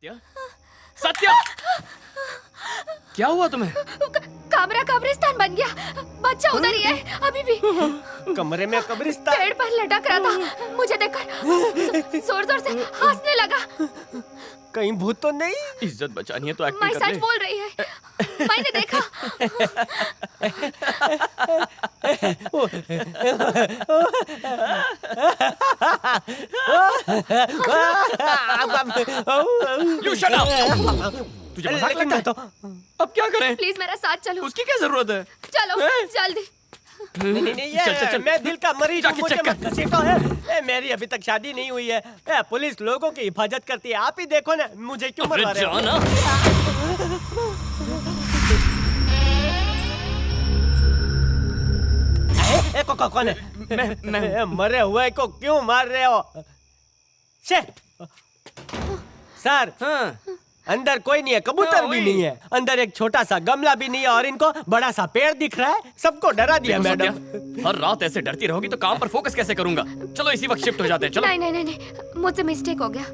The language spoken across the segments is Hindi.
सत्या, क्या हुआ तुम्हें? कमरा कब्रिस्तान बन गया। बच्चा उधर ही है अभी भी। कमरे में कब्रिस्तान? पेड़ पर लटक रहा था, मुझे देखकर जोर जोर से हंसने लगा। कहीं भूत तो नहीं? इज्जत बचानी है तो मैं एक्टिंग कर सच ले। बोल रही है, मैंने देखा। You shut up! तुझे मजाक लगता है? तो अब क्या करें? प्लीज मेरा साथ चलो। उसकी क्या जरूरत है? चलो जल्दी। नहीं, ये चल, चल, चल। मैं दिल का मरीज हूँ, जाके मुझे चेक कर। मत घसीटो है। मेरी अभी तक शादी नहीं हुई है। पुलिस लोगों की हिफाजत करती है, आप ही देखो ना, मुझे क्यों मरवा रहे हो? जाना। कौन है? मैं मरे हुए को क्यों मार रहे हो? सर, हाँ। अंदर कोई नहीं है, कबूतर भी नहीं है, अंदर एक छोटा सा गमला भी नहीं है, और इनको बड़ा सा पेड़ दिख रहा है। सबको डरा दिया देखो मैडम। सत्या, हर रात ऐसे डरती रहोगी तो काम पर फोकस कैसे करूंगा? चलो इसी वक्त शिफ्ट हो जाते हैं। चलो। नहीं नहीं नहीं नहीं, मुझसे मिस्टेक हो गया।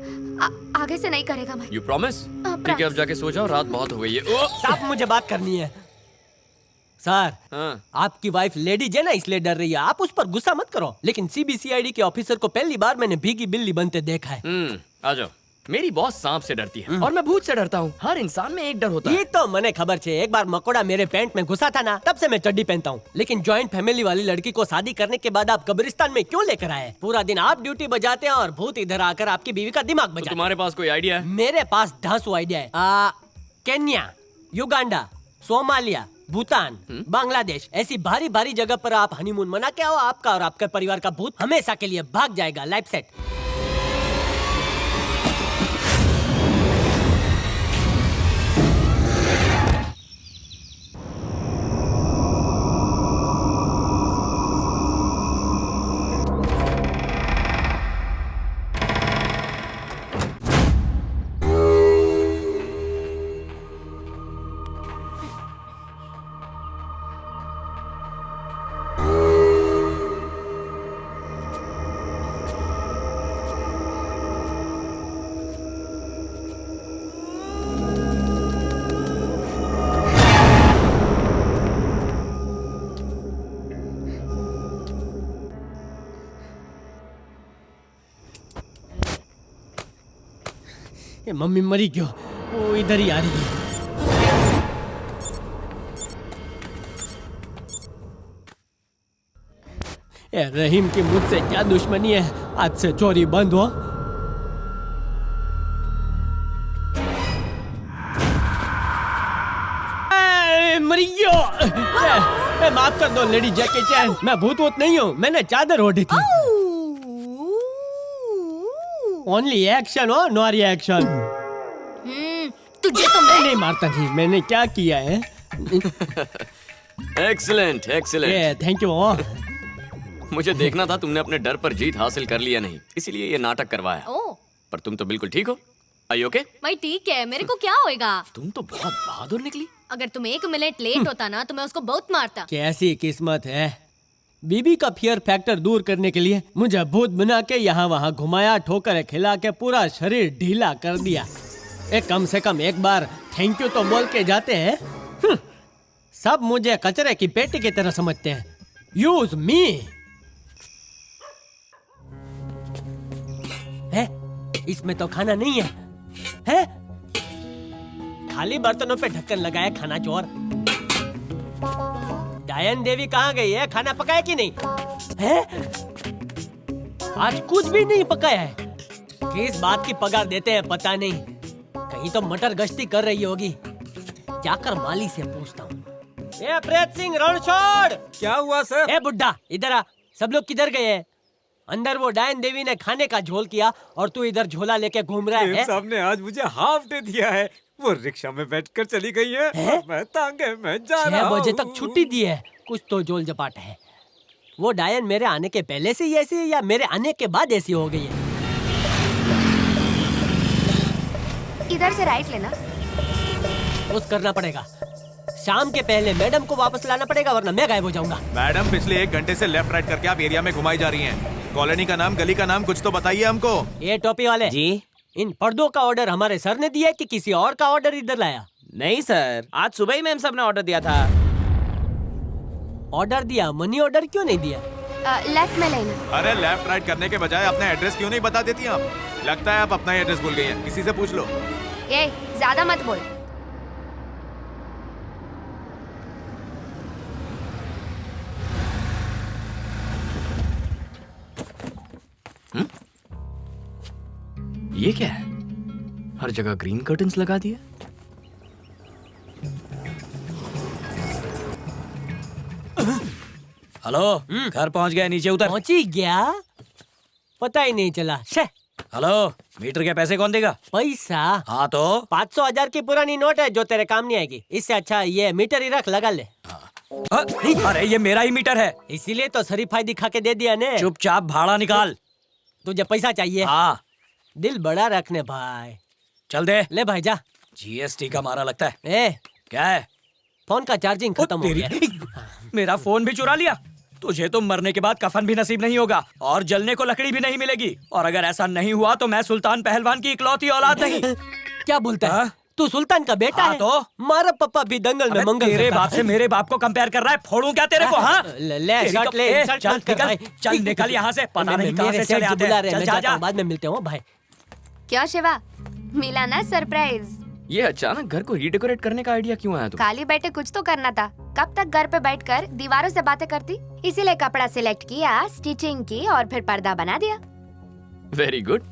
आगे से नहीं करेगा मैं। You promise? ठीक है, अब जाके सो जाओ, रात बहुत हो गई है। ओ! साहब, मुझे बात करनी है। सर, हाँ। आपकी वाइफ लेडीज है ना, इसलिए डर रही है। आप उस पर गुस्सा मत करो, लेकिन सीबीसीआईडी के ऑफिसर को पहली बार मैंने भीगी बिल्ली बनते देखा है। आ जाओ। मेरी बॉस सांप से डरती है और मैं भूत से डरता हूँ। हर इंसान में एक डर होता ये है। तो मने खबर छे, एक बार मकोड़ा मेरे पैंट में घुसा था ना, तब से मैं चड्डी पहनता हूँ। लेकिन जॉइंट फैमिली वाली लड़की को शादी करने के बाद आप कब्रिस्तान में क्यों लेकर आए? पूरा दिन आप ड्यूटी बजाते हैं और भूत इधर आकर आपकी बीवी का दिमाग तो बजाते हैं। तुम्हारे पास कोई आइडिया है? मेरे पास 10 आइडिया है। Kenya, Uganda, Somalia, Bhutan, Bangladesh, ऐसी भारी भारी जगह पर आप हनीमून मना के आओ, आपका और आपके परिवार का भूत हमेशा के लिए भाग जाएगा। Life set. ये मम्मी मरी क्यों? वो इधर ही आ रही है। ए, रहीम की मुझसे क्या दुश्मनी है? आज से चोरी बंद हो। मरी क्यों? माफ कर दो लेडी जैकी चैन, मैं भूत वूत नहीं हूँ, मैंने चादर ओढ़ी थी। ओनली एक्शन हो, नो रिएक्शन। तुझे तो नहीं मारता थी, मैंने क्या किया है? Excellent, excellent. Thank you. मुझे देखना था तुमने अपने डर पर जीत हासिल कर लिया नहीं, इसीलिए ये नाटक करवाया। ओ, पर तुम तो बिल्कुल ठीक हो। Are you okay? मैं ठीक है, मेरे को क्या होएगा? तुम तो बहुत बहादुर निकली। अगर तुम 1 मिनट लेट होता ना तो मैं उसको बहुत मारता। कैसी किस्मत है। बीबी का फियर फैक्टर दूर करने के लिए मुझे भूत बना के यहाँ वहाँ घुमाया, ठोकर खिला के पूरा शरीर ढीला कर दिया। कम से कम एक बार थैंक यू तो बोल के जाते हैं। सब मुझे कचरे की पेटी की तरह समझते हैं। Use me. है? इसमें तो खाना नहीं है। है? खाली बर्तनों पे ढक्कन लगाया खाना चोर। डायन देवी कहाँ गई है? खाना पकाया कि नहीं? है? आज कुछ भी नहीं पकाया है। किस बात की पगार देते हैं पता नहीं। कहीं तो मटर गश्ती कर रही होगी। जाकर माली से पूछता हूँ। प्रेत सिंह रणछोड़। क्या हुआ सर? ए बुड्ढा, इधर आ। सब लोग किधर गए हैं? अंदर वो डायन देवी ने खाने का झोल किया और तू इधर झोला लेके घूम रहा है। साहब ने आज मुझे हाफ डे दिया है। वो रिक्शा में बैठकर चली गई है, है? मैं तांगे में जा रहा 6 हूँ। बजे तक छुट्टी दी है। कुछ तो जोल जपाट है। वो डायन मेरे आने के पहले से ही ऐसी है या मेरे आने के बाद ऐसी हो गई है? इधर से राइट लेना। उस करना पड़ेगा। शाम के पहले मैडम को वापस लाना पड़ेगा, वरना मैं गायब हो जाऊंगा। मैडम, पिछले 1 घंटे से लेफ्ट राइट करके आप एरिया में घुमाई जा रही हैं। कॉलोनी का नाम, गली का नाम कुछ तो बताइए हमको। ये टोपी वाले जी इन पर्दों का ऑर्डर हमारे सर ने दिया कि किसी और का ऑर्डर इधर लाया? नहीं सर, आज सुबह ही मैम साहब ने ऑर्डर दिया था। ऑर्डर दिया, मनी ऑर्डर क्यों नहीं दिया? लेफ्ट में लेना। अरे लेफ्ट राइट करने के बजाय अपना एड्रेस क्यों नहीं बता देती आप? लगता है आप अपना एड्रेस भूल गई हैं, किसी से पूछ लो। ये ज्यादा मत बोल। ये क्या है? हर जगह ग्रीन कर्टन्स लगा दिए। हेलो, घर पहुंच गया, नीचे उतर। पहुंची गया, पता ही नहीं चला। शे, हेलो, मीटर के पैसे कौन देगा? पैसा हाँ तो 500,000 की पुरानी नोट है जो तेरे काम नहीं आएगी। इससे अच्छा ये मीटर ही रख, लगा ले। अरे ये मेरा ही मीटर है। इसीलिए तो शरीफाई दिखा के दे दिया ने। चुपचाप भाड़ा निकाल। तुझे पैसा चाहिए? हाँ, दिल बड़ा रखने भाई। चल दे। ले भाई जा। जीएसटी का मारा लगता है। ए, क्या है? फोन का चार्जिंग खत्म हो गया। मेरा फोन भी चुरा लिया। तुझे तो मरने के बाद कफन भी नसीब नहीं होगा और जलने को लकड़ी भी नहीं मिलेगी। और अगर ऐसा नहीं हुआ तो मैं सुल्तान पहलवान की इकलौती औलाद नहीं। क्या बोलता है? हाँ? तू सुल्तान का बेटा हाँ है? तो? मारा पप्पा भी दंगल में अबे मंगल तेरे करता बाप है। से मेरे बाप को कंपेयर कर रहा है? फोड़ूं क्या तेरे को? हाँ, ले तेरी शर्ट तो- ले, ए, इंसल्ट चल मत कर निकल, भाई। चल निकल यहाँ से। पता नहीं कहाँ से चले आते बुला हैं। रहे, चल मैं जा जाता जा। हूँ, बाद में मिलते हैं भाई। क्यों शिवा, मिला ना सरप्राइज? ये अचानक घर को रीडेकोरेट करने का आइडिया क्यों आया तुम्हें? खाली बैठे कुछ तो करना था। कब तक घर पे बैठकर दीवारों से बातें करती? इसीलिए कपड़ा सिलेक्ट किया, स्टिचिंग की और फिर पर्दा बना दिया। Very good.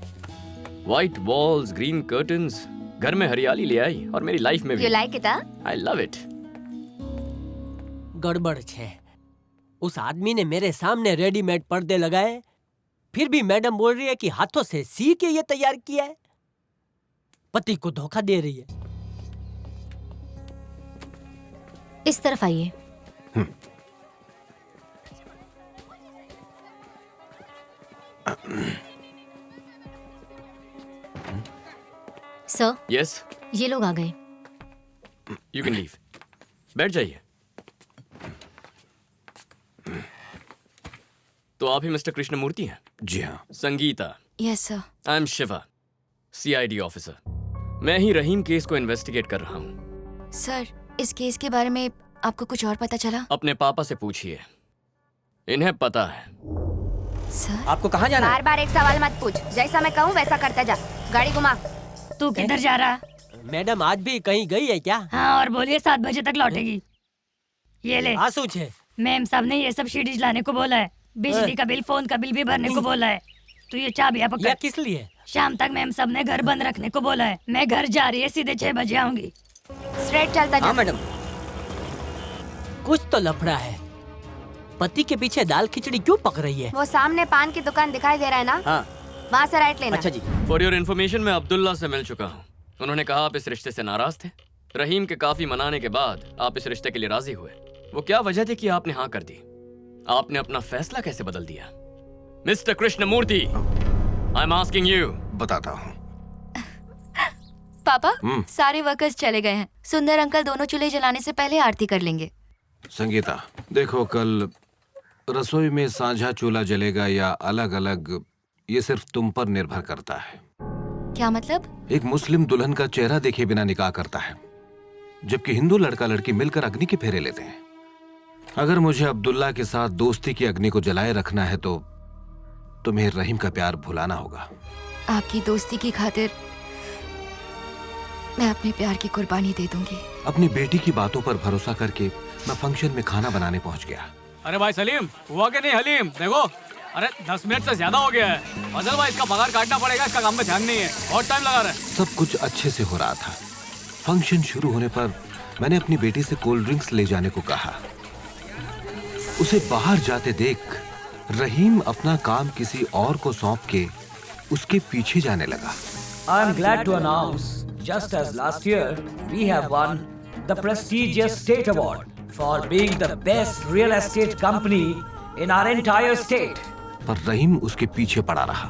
White walls, green curtains, घर में हरियाली ले आई और मेरी लाइफ में भी। You like it? I love it. गड़बड़ है। उस आदमी ने मेरे सामने रेडीमेड पर्दे लगाए, फिर भी मैडम बोल रही है कि हाथों से सी के ये तैयार किया है। पति को धोखा दे रही है। इस तरफ आइए। सर, यस, ये लोग आ गए। You can leave. बैठ जाइए। तो आप ही मिस्टर कृष्णमूर्ति हैं? जी हाँ। Sangeeta. Yes sir. I am Shiva, CID officer. मैं ही रहीम केस को इन्वेस्टिगेट कर रहा हूँ। सर, इस केस के बारे में आपको कुछ और पता चला? अपने पापा से पूछिए, इन्हें पता है। सर, आपको कहाँ जाना है? बार बार एक सवाल मत पूछ। जैसा मैं कहूँ वैसा करते जा। गाड़ी घुमा। तू किधर जा रहा? मैडम आज भी कहीं गई है क्या? हाँ, और बोलिए 7 बजे तक लौटेगी। ये ले, आंसू छे। मैम साहब ने ये सब सीडीज लाने को बोला है। बिजली का बिल, फोन का बिल भी भरने को बोला है। तो ये चाबियां या पकड़। किस लिए? शाम तक मैम साहब ने घर बंद रखने को बोला है। मैं घर जा रही है, सीधे 6 बजे आऊंगी। स्ट्रेट चलता जा। हाँ मैडम। कुछ तो लफड़ा है। पति के पीछे दाल खिचड़ी क्यों पक रही है? वो सामने पान की दुकान दिखाई दे रहा है ना? हाँ। वहाँ से राइट लेना। अच्छा जी। फॉर योर इन्फॉर्मेशन, मैं अब्दुल्ला से मिल चुका हूँ। उन्होंने कहा आप इस रिश्ते से नाराज थे। रहीम के काफी मनाने के बाद आप इस रिश्ते के लिए राजी हुए। वो क्या वजह थी कि आपने हाँ कर दी? आपने अपना फैसला कैसे बदल दिया? Mister Krishnamurthy, I am asking you. बताता हूँ। पापा, सारे वर्कर्स चले गए हैं। सुंदर अंकल दोनों चूल्हे जलाने से पहले आरती कर लेंगे। संगीता, देखो कल रसोई में साझा चूल्हा जलेगा या अलग अलग, ये सिर्फ तुम पर निर्भर करता है। क्या मतलब? एक मुस्लिम दुल्हन का चेहरा देखे बिना निकाह करता है, जबकि हिंदू लड़का लड़की मिलकर अग्नि के फेरे लेते हैं। अगर मुझे अब्दुल्ला के साथ दोस्ती की अग्नि को जलाए रखना है तो तुम्हें रहीम का प्यार भुलाना होगा। आपकी दोस्ती की खातिर मैं अपने प्यार की कुर्बानी दे दूंगी। अपनी बेटी की बातों पर भरोसा करके मैं फंक्शन में खाना बनाने पहुंच गया। अरे भाई सलीम, हुआ कि नहीं हलीम? देखो, अरे 10 मिनट से ज्यादा हो गया है। असल भाई इसका पगार काटना पड़ेगा, इसका काम में ध्यान नहीं है। बहुत टाइम लगा रहा है। सब कुछ अच्छे से हो रहा था। फंक्शन शुरू होने पर मैंने अपनी बेटी से कोल्ड ड्रिंक्स ले जाने को कहा। उसे बाहर जाते देख रहीम अपना काम किसी और को सौंप के उसके पीछे जाने लगा। I am glad to announce, just as last year, we have won the prestigious state award for being the best real estate company in our entire state. पर रहीम उसके पीछे पड़ा रहा।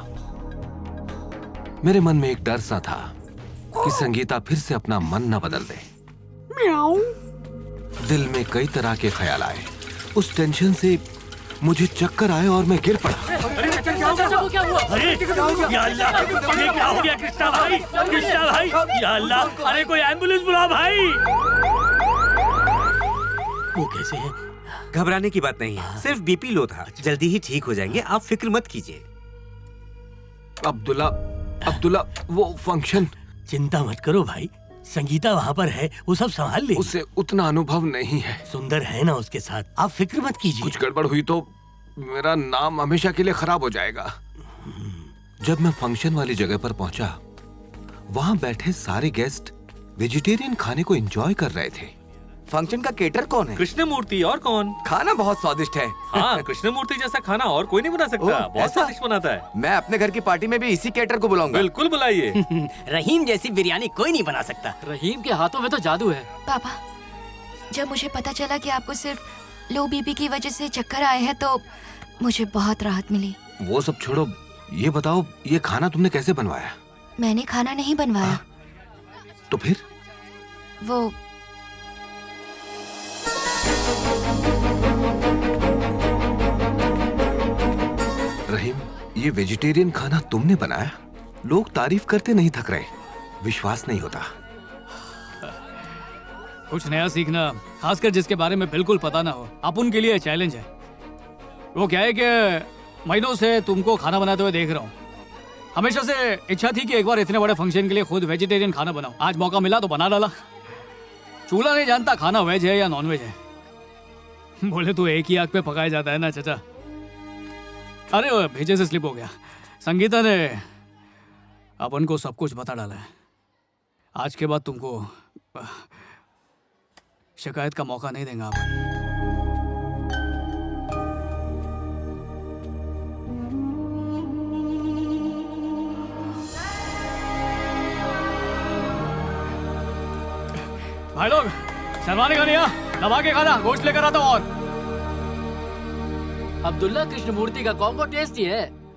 मेरे मन में एक डर सा था कि संगीता फिर से अपना मन न बदल दे। दिल में कई तरह के ख्याल आए। उस टेंशन से मुझे चक्कर आए और मैं गिर पड़ा। वो क्या हुआ? अरे या अल्लाह, ये क्या हो गया कृष्णा भाई? कृष्णा भाई, या अल्लाह, अरे कोई एम्बुलेंस बुलाओ भाई। वो कैसे है? घबराने की बात नहीं है, सिर्फ बीपी लो था, जल्दी ही ठीक हो जाएंगे, आप फिक्र मत कीजिए। अब्दुल्ला, अब्दुल्ला, वो फंक्शन। चिंता मत करो भाई, संगीता वहाँ पर है, वो सब संभाल ले। उसे उतना अनुभव नहीं है। सुंदर है ना उसके साथ, आप फिक्र मत कीजिए। कुछ गड़बड़ हुई तो मेरा नाम हमेशा के लिए खराब हो जाएगा। जब मैं फंक्शन वाली जगह पर पहुंचा, वहां बैठे सारे गेस्ट वेजिटेरियन खाने को एंजॉय कर रहे थे। फंक्शन का केटर कौन है? कृष्णमूर्ति, और कौन? खाना बहुत स्वादिष्ट है। हाँ, कृष्णमूर्ति जैसा खाना और कोई नहीं बना सकता, बहुत ऐसा? स्वादिष्ट बनाता है। मैं अपने घर की पार्टी में भी इसी केटर को बुलाऊंगा। बिल्कुल बुलाइए। रहीम जैसी बिरयानी कोई नहीं बना सकता। रहीम के हाथों में तो जादू है। पापा, जब मुझे पता चला कि आपको सिर्फ लो बीपी की वजह से चक्कर आए हैं तो मुझे बहुत राहत मिली। वो सब छोड़ो, ये बताओ ये खाना तुमने कैसे बनवाया? मैंने खाना नहीं बनवाया। तो फिर? वो रहीम, ये वेजिटेरियन खाना तुमने बनाया? लोग तारीफ करते नहीं थक रहे, विश्वास नहीं होता। कुछ नया सीखना, खासकर जिसके बारे में बिल्कुल पता ना हो, आप उनके लिए चैलेंज है। वो क्या है कि महीनों से तुमको खाना बनाते हुए देख रहा हूँ। हमेशा से इच्छा थी कि एक बार इतने बड़े फंक्शन के लिए खुद वेजिटेरियन खाना बनाऊं। आज मौका मिला तो बना डाला। चूल्हा नहीं जानता खाना वेज है या नॉन वेज है। बोले तो एक ही आग पे पकाया जाता है ना चाचा। अरे वो भेजे से स्लिप हो गया। संगीता ने अपन को सब कुछ बता डाला है। आज के बाद तुमको शिकायत का मौका नहीं देंगे अपन। भाई लोग, शर्माने का नहीं है, दबा के खाना, गोश्त लेकर आता हूँ। और अब्दुल्ला कृष्णमूर्ति का कॉम्बो टेस्टी है।